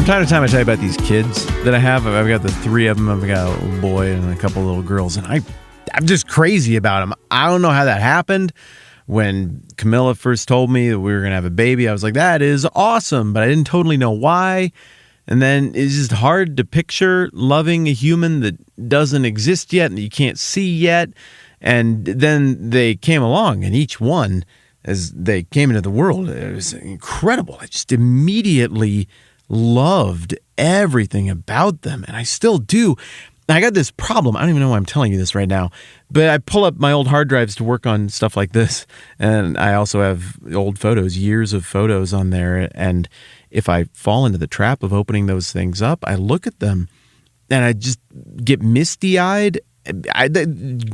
time to time, I tell you about these kids that I have. I've got the three of them. I've got a little boy and a couple of little girls, and I'm just crazy about them. I don't know how that happened. When Camilla first told me that we were going to have a baby, I was like, that is awesome, but I didn't totally know why. And then it's just hard to picture loving a human that doesn't exist yet and you can't see yet. And then they came along, and each one, as they came into the world, it was incredible. I just immediately loved everything about them, and I still do. I got this problem. I don't even know why I'm telling you this right now, but I pull up my old hard drives to work on stuff like this, and I also have old photos, years of photos on there, and if I fall into the trap of opening those things up, I look at them, and I just get misty-eyed. I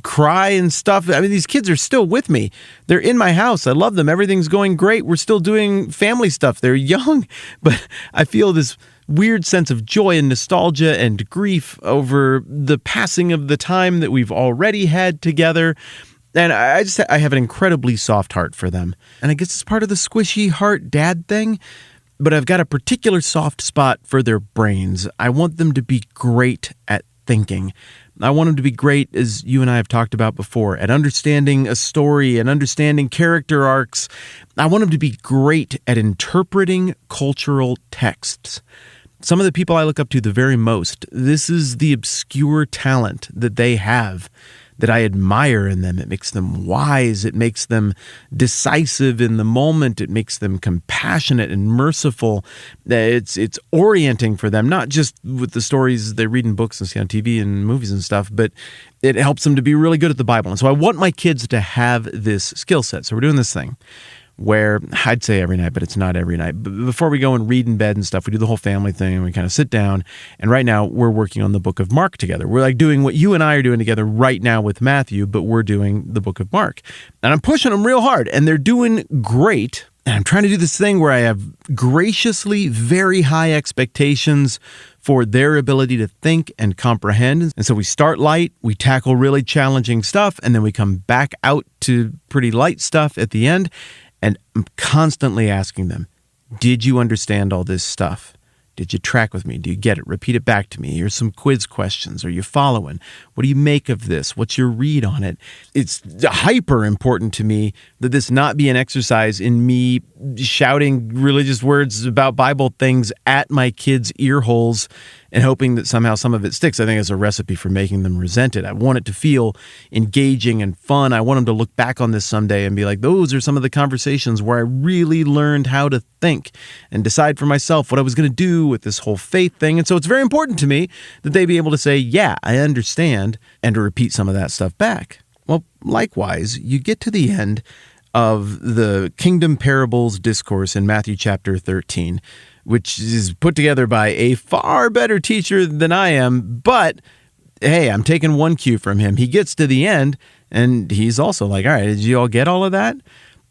cry and stuff. I mean, these kids are still with me. They're in my house. I love them. Everything's going great. We're still doing family stuff. They're young, but I feel this weird sense of joy and nostalgia and grief over the passing of the time that we've already had together. And I have an incredibly soft heart for them. And I guess it's part of the squishy heart dad thing. But I've got a particular soft spot for their brains. I want them to be great at thinking. I want them to be great, as you and I have talked about before, at understanding a story and understanding character arcs. I want them to be great at interpreting cultural texts. Some of the people I look up to the very most, this is the obscure talent that they have that I admire in them. It makes them wise. It makes them decisive in the moment. It makes them compassionate and merciful. It's orienting for them, not just with the stories they read in books and see on TV and movies and stuff, but it helps them to be really good at the Bible. And so I want my kids to have this skill set. So we're doing this thing where I'd say every night, but it's not every night. But before we go and read in bed and stuff, we do the whole family thing and we kind of sit down. And right now we're working on the book of Mark together. We're like doing what you and I are doing together right now with Matthew, but we're doing the book of Mark. And I'm pushing them real hard and they're doing great. And I'm trying to do this thing where I have graciously very high expectations for their ability to think and comprehend. And so we start light, we tackle really challenging stuff, and then we come back out to pretty light stuff at the end. And I'm constantly asking them, did you understand all this stuff? Did you track with me? Do you get it? Repeat it back to me. Here's some quiz questions. Are you following? What do you make of this? What's your read on it? It's hyper important to me that this not be an exercise in me shouting religious words about Bible things at my kids' ear holes and hoping that somehow some of it sticks. I think it's a recipe for making them resent it. I want it to feel engaging and fun. I want them to look back on this someday and be like, those are some of the conversations where I really learned how to think and decide for myself what I was going to do with this whole faith thing. And so it's very important to me that they be able to say, yeah, I understand, and to repeat some of that stuff back. Well, likewise, you get to the end of the Kingdom Parables discourse in Matthew chapter 13, which is put together by a far better teacher than I am, but hey, I'm taking one cue from him. He gets to the end, and he's also like, all right, did you all get all of that?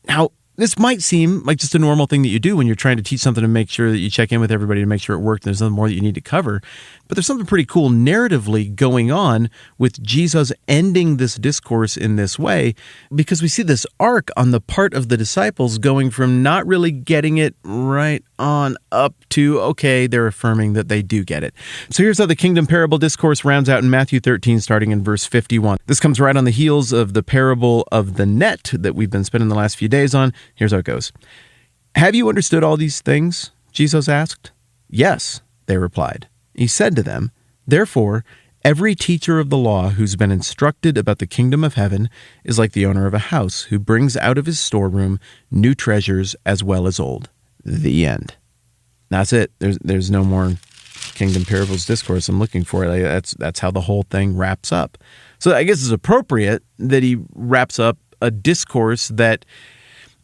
Now, this might seem like just a normal thing that you do when you're trying to teach something to make sure that you check in with everybody to make sure it worked and there's nothing more that you need to cover. But there's something pretty cool narratively going on with Jesus ending this discourse in this way, because we see this arc on the part of the disciples going from not really getting it right on up to, okay, they're affirming that they do get it. So here's how the Kingdom Parable discourse rounds out in Matthew 13, starting in verse 51. This comes right on the heels of the parable of the net that we've been spending the last few days on. Here's how it goes. Have you understood all these things? Jesus asked. Yes, they replied. He said to them, therefore, every teacher of the law who's been instructed about the kingdom of heaven is like the owner of a house who brings out of his storeroom new treasures as well as old. The end. That's it. There's no more Kingdom Parables discourse. I'm looking for it. That's how the whole thing wraps up. So I guess it's appropriate that he wraps up a discourse that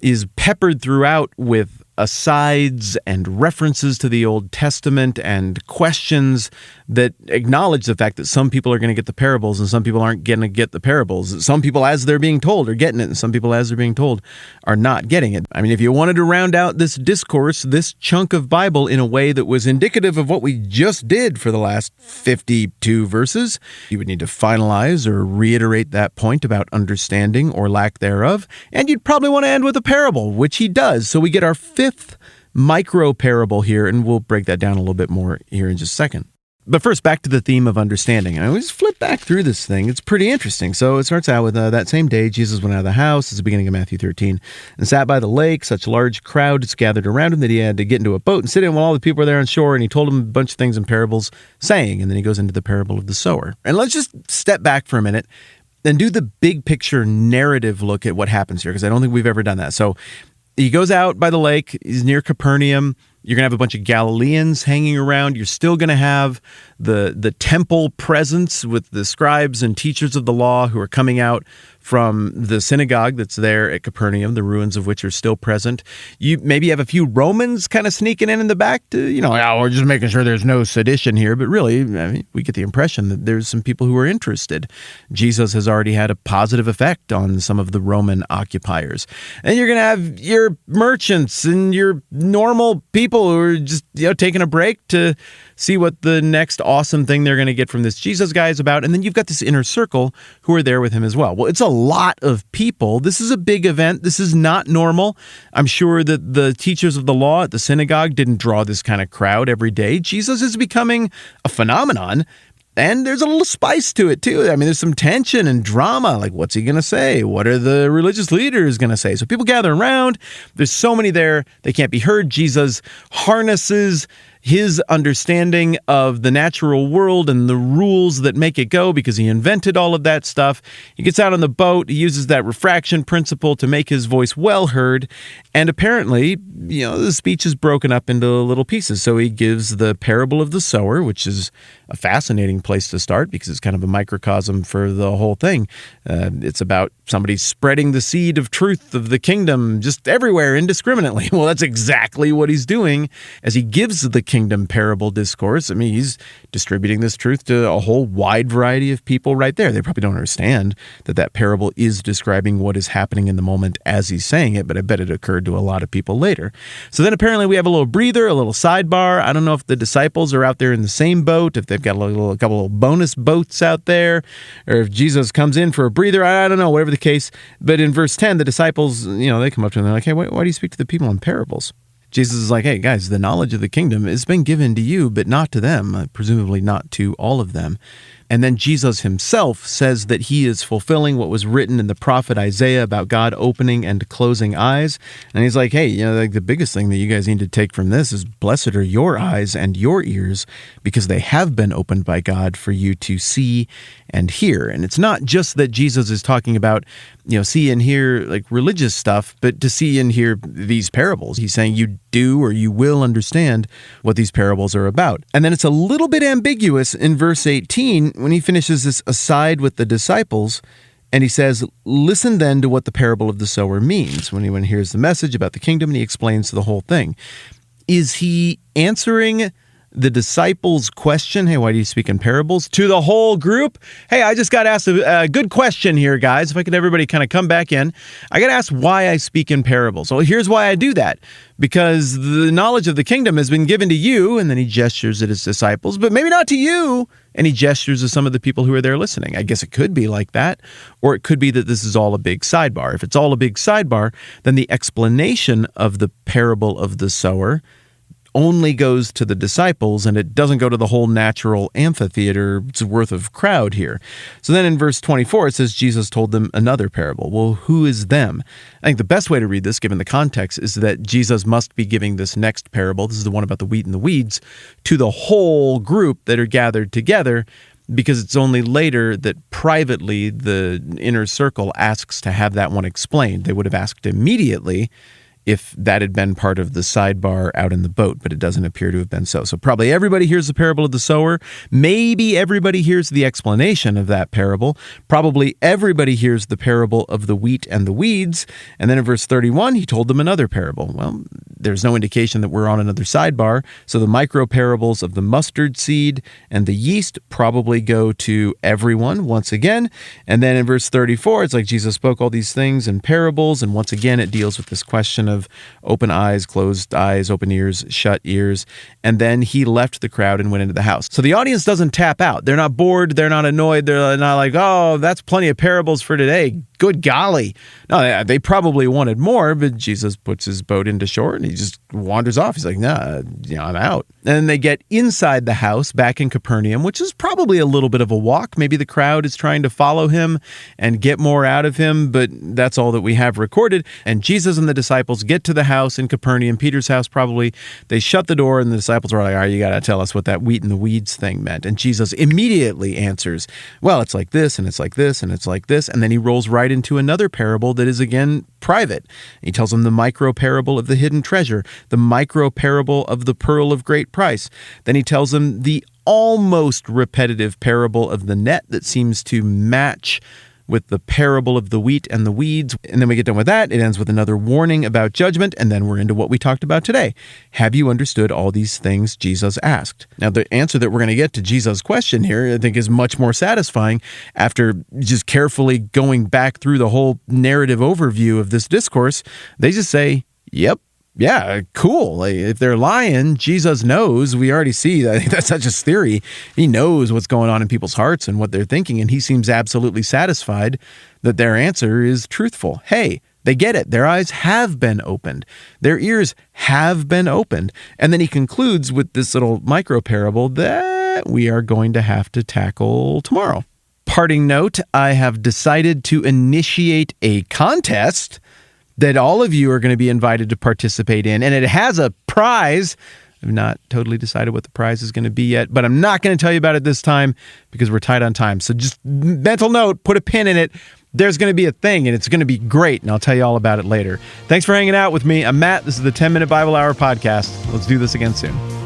is peppered throughout with asides and references to the Old Testament and questions that acknowledge the fact that some people are going to get the parables and some people aren't going to get the parables. Some people, as they're being told, are getting it, and some people, as they're being told, are not getting it. I mean, if you wanted to round out this discourse, this chunk of Bible, in a way that was indicative of what we just did for the last 52 verses, you would need to finalize or reiterate that point about understanding or lack thereof, and you'd probably want to end with a parable, which he does. So we get our fifth micro parable here, and we'll break that down a little bit more here in just a second. But first, back to the theme of understanding. And I always flip back through this thing. It's pretty interesting. So it starts out with that same day, Jesus went out of the house. It's the beginning of Matthew 13, and sat by the lake. Such a large crowd gathered around him that he had to get into a boat and sit in while all the people were there on shore. And he told them a bunch of things in parables, saying, and then he goes into the parable of the sower. And let's just step back for a minute and do the big picture narrative look at what happens here, because I don't think we've ever done that. So he goes out by the lake. He's near Capernaum. You're going to have a bunch of Galileans hanging around. You're still going to have the temple presence with the scribes and teachers of the law who are coming out from the synagogue that's there at Capernaum, the ruins of which are still present. You maybe have a few Romans kind of sneaking in the back to, we're just making sure there's no sedition here. But really, we get the impression that there's some people who are interested. Jesus has already had a positive effect on some of the Roman occupiers. And you're going to have your merchants and your normal people who are just, taking a break to see what the next awesome thing they're going to get from this Jesus guy is about. And then you've got this inner circle who are there with him as well. Well, it's a lot of people. This is a big event. This is not normal. I'm sure that the teachers of the law at the synagogue didn't draw this kind of crowd every day. Jesus is becoming a phenomenon. And there's a little spice to it, too. There's some tension and drama. Like, what's he going to say? What are the religious leaders going to say? So people gather around. There's so many there. They can't be heard. Jesus harnesses his understanding of the natural world and the rules that make it go because he invented all of that stuff. He gets out on the boat. He uses that refraction principle to make his voice well heard. And apparently, the speech is broken up into little pieces. So he gives the parable of the sower, which is a fascinating place to start because it's kind of a microcosm for the whole thing. It's about somebody spreading the seed of truth of the kingdom just everywhere indiscriminately. Well, that's exactly what he's doing as he gives the kingdom parable discourse. He's distributing this truth to a whole wide variety of people right there. They probably don't understand that parable is describing what is happening in the moment as he's saying it, but I bet it occurred to a lot of people later. So then apparently we have a little breather, a little sidebar. I don't know if the disciples are out there in the same boat, if they've got a couple of bonus boats out there, or if Jesus comes in for a breather. I don't know, whatever the case. But in verse 10, the disciples, they come up to him and they're like, hey, why do you speak to the people in parables? Jesus is like, hey, guys, the knowledge of the kingdom has been given to you, but not to them, presumably not to all of them. And then Jesus himself says that he is fulfilling what was written in the prophet Isaiah about God opening and closing eyes. And he's like, hey, the biggest thing that you guys need to take from this is blessed are your eyes and your ears because they have been opened by God for you to see and hear. And it's not just that Jesus is talking about, see and hear like religious stuff, but to see and hear these parables. He's saying you do or you will understand what these parables are about. And then it's a little bit ambiguous in verse 18 when he finishes this aside with the disciples, and he says, listen then to what the parable of the sower means. When he hears the message about the kingdom and he explains the whole thing. Is he answering the disciples' question, hey, why do you speak in parables, to the whole group? Hey, I just got asked a good question here, guys. If I could everybody kind of come back in. I got asked why I speak in parables. Well, here's why I do that. Because the knowledge of the kingdom has been given to you, and then he gestures at his disciples, but maybe not to you. And he gestures to some of the people who are there listening. I guess it could be like that, or it could be that this is all a big sidebar. If it's all a big sidebar, then the explanation of the parable of the sower only goes to the disciples, and it doesn't go to the whole natural amphitheater's worth of crowd here. So then in verse 24, it says, Jesus told them another parable. Well, who is them? I think the best way to read this, given the context, is that Jesus must be giving this next parable, this is the one about the wheat and the weeds, to the whole group that are gathered together, because it's only later that privately the inner circle asks to have that one explained. They would have asked immediately if that had been part of the sidebar out in the boat, but it doesn't appear to have been so. So probably everybody hears the parable of the sower. Maybe everybody hears the explanation of that parable. Probably everybody hears the parable of the wheat and the weeds. And then in verse 31, he told them another parable. Well, there's no indication that we're on another sidebar. So the micro parables of the mustard seed and the yeast probably go to everyone once again. And then in verse 34, it's like Jesus spoke all these things in parables. And once again, it deals with this question of open eyes, closed eyes, open ears, shut ears. And then he left the crowd and went into the house. So the audience doesn't tap out. They're not bored. They're not annoyed. They're not like, oh, that's plenty of parables for today. Good golly. No, they probably wanted more, but Jesus puts his boat into shore and he just wanders off. He's like, nah, I'm out. And then they get inside the house back in Capernaum, which is probably a little bit of a walk. Maybe the crowd is trying to follow him and get more out of him, but that's all that we have recorded. And Jesus and the disciples get to the house in Capernaum, Peter's house probably. They shut the door and the disciples are like, all right, you got to tell us what that wheat and the weeds thing meant. And Jesus immediately answers, well, it's like this and it's like this and it's like this. And then he rolls right into another parable that is again private. He tells them the micro parable of the hidden treasure, the micro parable of the pearl of great price. Then he tells them the almost repetitive parable of the net that seems to match with the parable of the wheat and the weeds. And then we get done with that. It ends with another warning about judgment. And then we're into what we talked about today. Have you understood all these things Jesus asked? Now, the answer that we're going to get to Jesus' question here, I think, is much more satisfying after just carefully going back through the whole narrative overview of this discourse. They just say, yep. Yeah, cool. Like, if they're lying, Jesus knows. We already see that. I think that's not just theory. He knows what's going on in people's hearts and what they're thinking, and he seems absolutely satisfied that their answer is truthful. Hey, they get it. Their eyes have been opened. Their ears have been opened. And then he concludes with this little micro parable that we are going to have to tackle tomorrow. Parting note, I have decided to initiate a contest that all of you are going to be invited to participate in, and it has a prize. I've not totally decided what the prize is going to be yet, but I'm not going to tell you about it this time because we're tight on time. So just mental note, put a pin in it. There's going to be a thing, and it's going to be great, and I'll tell you all about it later. Thanks for hanging out with me. I'm Matt. This is the 10-Minute Bible Hour podcast. Let's do this again soon.